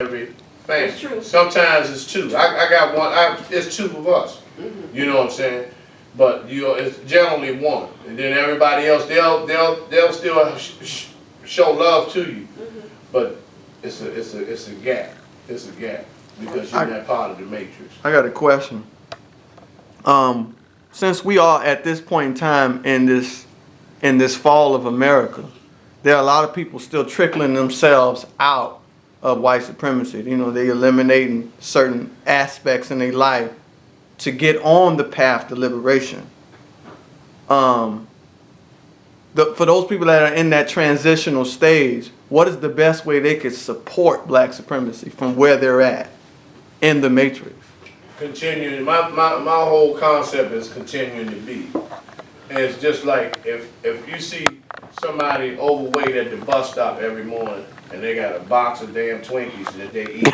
every family. That's true. Sometimes it's two. I got one. It's two of us. You know what I'm saying? But it's generally one, and then everybody else they'll still show love to you. But it's a gap. It's a gap because you're not part of the matrix. I got a question. Since we are at this point in time in this fall of America, there are a lot of people still trickling themselves out of white supremacy. You know, they eliminating certain aspects in their life to get on the path to liberation. For those people that are in that transitional stage, what is the best way they could support black supremacy from where they're at in the matrix? Continuing, my whole concept is continuing to be. And it's just like if you see somebody overweight at the bus stop every morning and they got a box of damn Twinkies that they eat,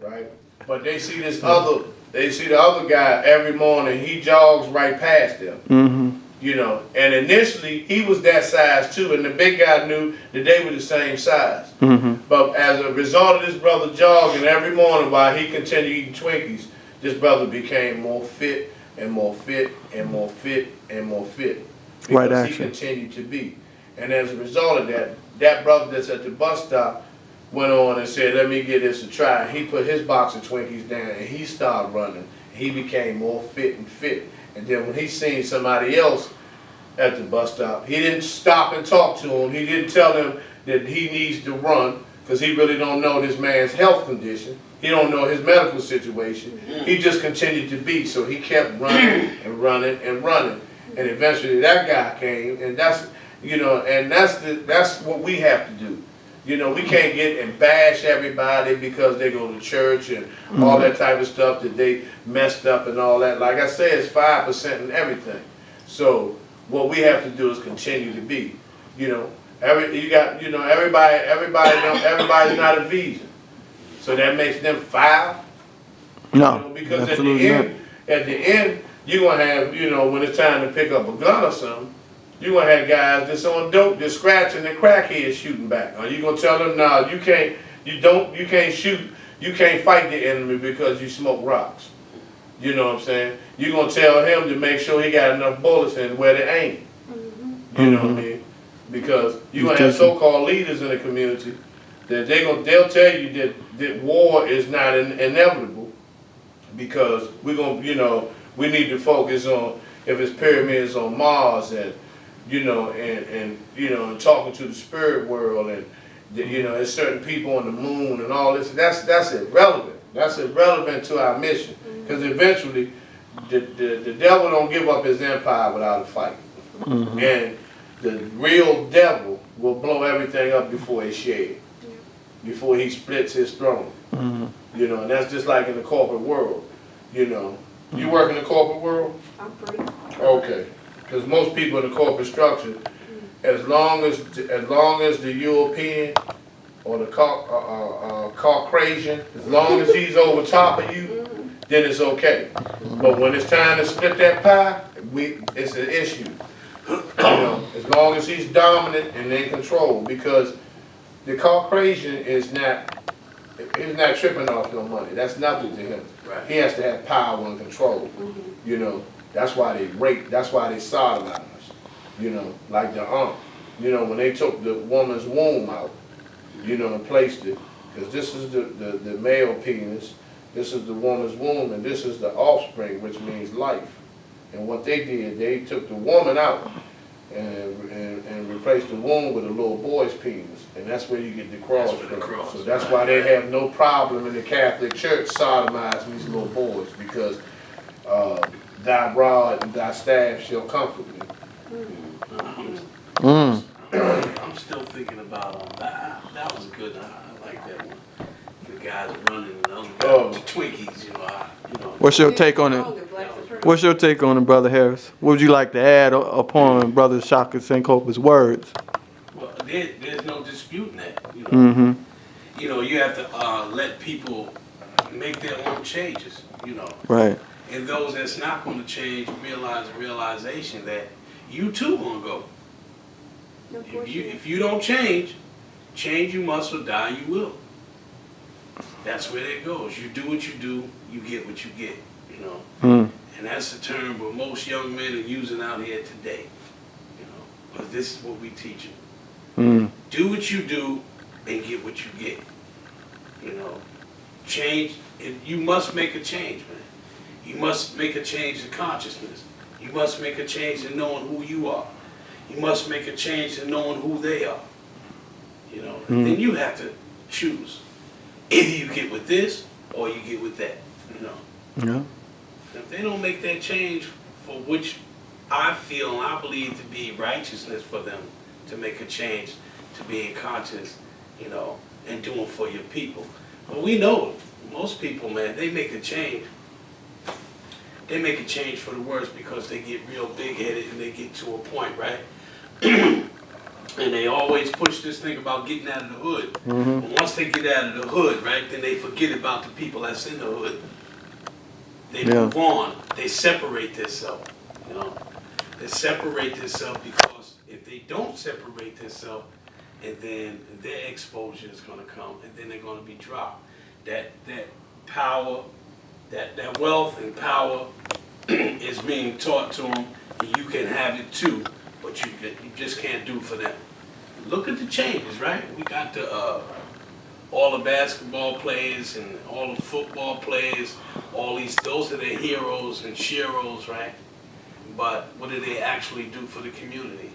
right? But they see the other guy every morning, he jogs right past them. You know, and initially he was that size too, and the big guy knew that they were the same size. But as a result of this brother jogging every morning while he continued eating Twinkies, this brother became more fit and more fit and more fit and more fit. Because he continued to be. And as a result of that, that brother that's at the bus stop went on and said, let me give this a try. He put his box of Twinkies down and he started running. He became more fit and fit. And then when he seen somebody else at the bus stop, he didn't stop and talk to him. He didn't tell him that he needs to run because he really don't know this man's health condition. He don't know his medical situation. He just continued to be. So he kept running and running and running. And eventually that guy came, and that's what we have to do. You know, we can't get and bash everybody because they go to church and all that type of stuff that they messed up and all that. Like I said, it's 5% in everything. So what we have to do is continue to be. You know, everybody's not a vegan. So that makes them 5. No, you know, because at the end, you're gonna have, when it's time to pick up a gun or something, you're gonna have guys that's on dope, just scratching and crackheads shooting back. Are you gonna tell them, no, you can't shoot, you can't fight the enemy because you smoke rocks? You know what I'm saying? You're gonna tell him to make sure he got enough bullets and where to aim. You know what I mean? Because you're gonna have so-called leaders in the community that they'll tell you that war is not inevitable because we're gonna, we need to focus on if it's pyramids on Mars and and talking to the spirit world and there's certain people on the moon and all this. That's irrelevant. That's irrelevant to our mission because eventually the devil don't give up his empire without a fight, and the real devil will blow everything up before he shed, before he splits his throne. And that's just like in the corporate world. You work in the corporate world? I'm free. Okay. Because most people in the corporate structure, as long as the European or the Caucasian, as long as he's over top of you, then it's okay. But when it's time to split that pie, it's an issue. As long as he's dominant and in control, because the Caucasian he's not tripping off no money. That's nothing to him. Right. He has to have power and control. That's why they rape. That's why they sodomize. Like the when they took the woman's womb out, and placed it, because this is the male penis, this is the woman's womb, and this is the offspring, which means life. And what they did, they took the woman out and replaced the womb with a little boy's penis, and that's where you get the cross from. So that's why they have no problem in the Catholic Church sodomizing these little boys, because thy rod and thy staff shall comfort me. I'm still thinking about that. That was good. I like that one. The guys running and the other guys, Twinkies. What's your take on it? What's your take on it, Brother Harris? What would you like to add upon Brother Shaka Sankofa's words? Well, there's no disputing that. You have to let people make their own changes. Right. And those that's not going to change realize the realization that you too gonna go. If you don't change you must, or die you will. That's where it goes. You do what you do, you get what you get, you know. And that's the term what most young men are using out here today, you know, because this is what we teach them. Do what you do and get what you get, you know. Change, and you must make a change, man. You must make a change in consciousness. You must make a change in knowing who you are. You must make a change in knowing who they are, you know. And then you have to choose. Either you get with this or you get with that, you know. Yeah. If they don't make that change for which I feel and I believe to be righteousness for them to make a change, to being conscious, you know, and doing for your people. But we know most people, man, they make a change. They make a change for the worse because they get real big-headed and they get to a point, right? And they always push this thing about getting out of the hood. But once they get out of the hood, right, then they forget about the people that's in the hood. They move on. They separate themselves, you know. They separate themselves because if they don't separate themselves, and then their exposure is going to come, and then they're going to be dropped. That power, that wealth and power is being taught to them, and you can have it too, but you just can't do for them. Look at the changes, right? We got all the basketball players and all the football players, those are their heroes and sheroes, right? But what do they actually do for the community?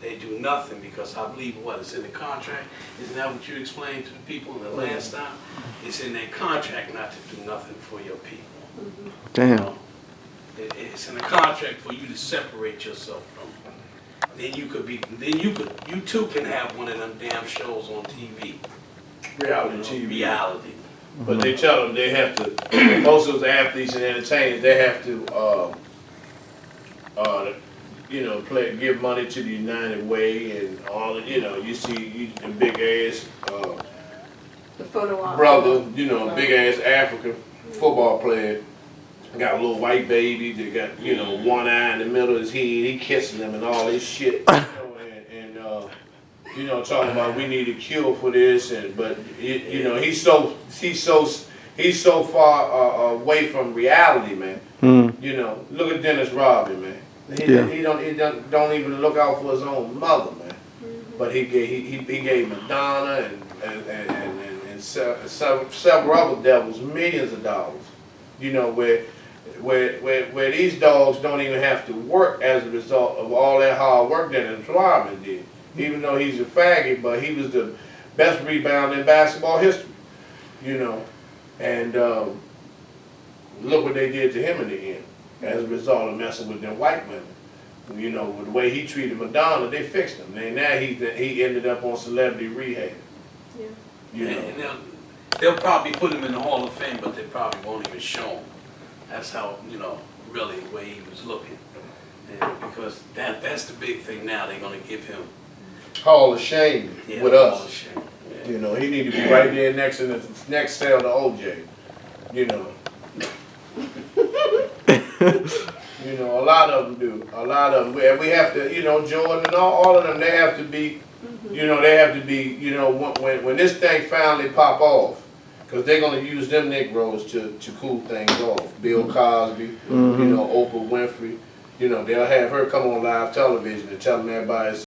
They do nothing because I believe it's in the contract. Isn't that what you explained to the people in the last time? It's in their contract not to do nothing for your people. Damn. You know? It's in the contract for you to separate yourself from them. Then you too can have one of them damn shows on TV. Reality TV. Reality. But they tell them they have to, most of those athletes and entertainers, they have to, you know, give money to the United Way and all, you know, you see the big ass The photo op. brother, you know, big ass African football player, got a little white baby, they got, you know, one eye in the middle of his head, he kissing them and all this shit, you know, and you know, talking about we need a cure for this, but you know, he's so far away from reality, man. You know, look at Dennis Rodman, man. He don't even look out for his own mother, man. But he gave Madonna and several other devils millions of dollars. You know, where these dogs don't even have to work as a result of all that hard work that Dennis Rodman did. Even though he's a faggot, but he was the best rebounder in basketball history. You know, and look what they did to him in the end. As a result of messing with them white women. You know, with the way he treated Madonna, they fixed him. And now he ended up on celebrity rehab. Yeah. You know. And they'll probably put him in the Hall of Fame, but they probably won't even show him. That's how, you know, really the way he was looking. And because that's the big thing now. They're going to give him Hall of Shame with us. Hall of Shame. Yeah. You know, he need to be right there next in the next cell to OJ. You know. You know, a lot of them do. A lot of them. We have to, you know, Jordan and all of them, they have to be, you know, you know, when this thing finally pop off, because they're going to use them Negroes to cool things off. Bill Cosby, you know, Oprah Winfrey, you know, they'll have her come on live television and telling everybody